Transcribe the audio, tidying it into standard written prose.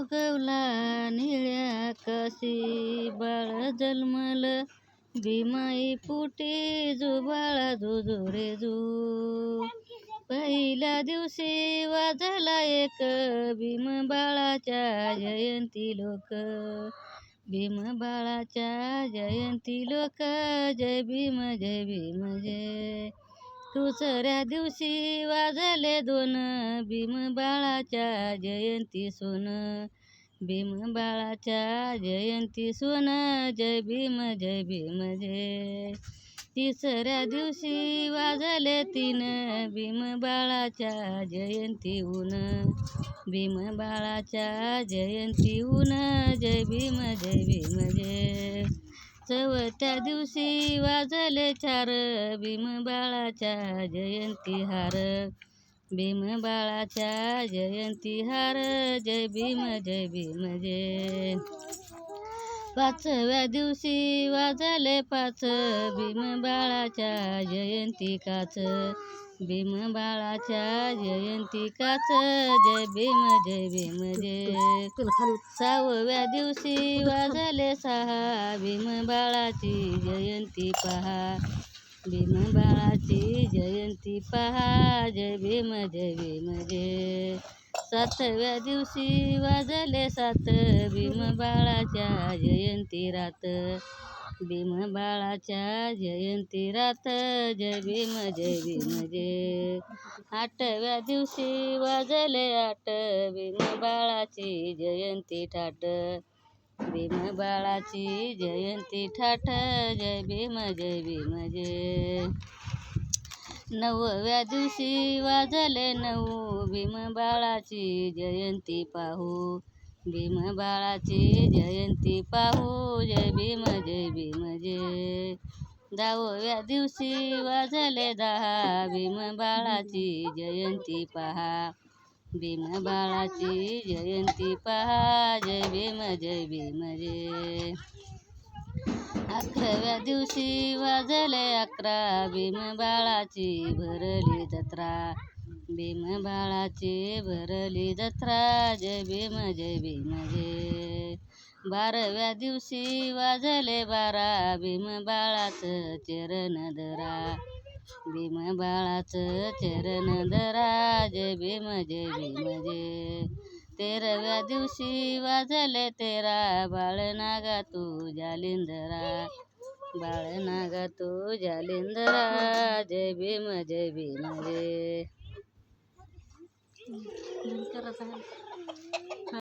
उगवला निळ्या आकाशी, बाळ जन्मलं भीमाई पोटी, जो बाळा जो जो रे जो. पहिल्या दिवशी वाजला एक, भीम बाळाच्या जयंती लोक. भीम बाळाच्या जयंती लोक, जय भीम जय भीम जय. दुसऱ्या दिवशी वाजले दोन, भीम बाळाच्या जयंती सोन. भीम बाळाच्या जयंती सोन, जय भीम जय. तिसऱ्या दिवशी वाजले तीन, भीम बाळाच्या जयंतीहून. भीम बाळाच्या जयंतीहून, जय भीम जय. चौथ्या दिवशी वाजले चार, भीम बाळाच्या जयंती हार. भीम बाळाच्या जयंती हार, जय भीम जय. पाचव्या दिवशी वाजले पाच, भीम बाळाच्या जयंती काच. भीम बाळाच्या जयंती काच, जय भीम जय. सहाव्या दिवशी वाजले सहा, भीम बाळाची जयंती पहा. भीम बाळाची जयंती पहा, जय भीम जय. सातव्या दिवशी वाजले सात, भीम बाळाच्या जयंती रात. भीम बाळाच्या जयंती रात, जय भीम जय. आठव्या दिवशी वाजले आठ, भीम बाळाची जयंती ठाट. भीम बाळाची जयंती ठाट, जय भीम जय. नवव्या दिवशी वाजले नऊ, भीम बाळाची जयंती पाहू. भीम बाळाची जयंती पाहू, जय भीम जय. दहाव्या दिवशी वाजले दहा, भीम बाळाची जयंती पहा. भीम बाळाची जयंती पहा, जय भीम जय. अकराव्या दिवशी वाजले अकरा, भीम बाळाची भरली जत्रा. भीम बाळाची भरली जत्रा, जय भीम जय. बाराव्या दिवशी वाजले बारा, भीम बाळाचं चरण धरा. भीम बाळाचं चरण धरा, जय भीम जय. तेराव्या दिवशी वाजले तेरा, बाळ नागा तू जालिंदरा. बाळ नागा तू जालिंदरा, जय भीम जय.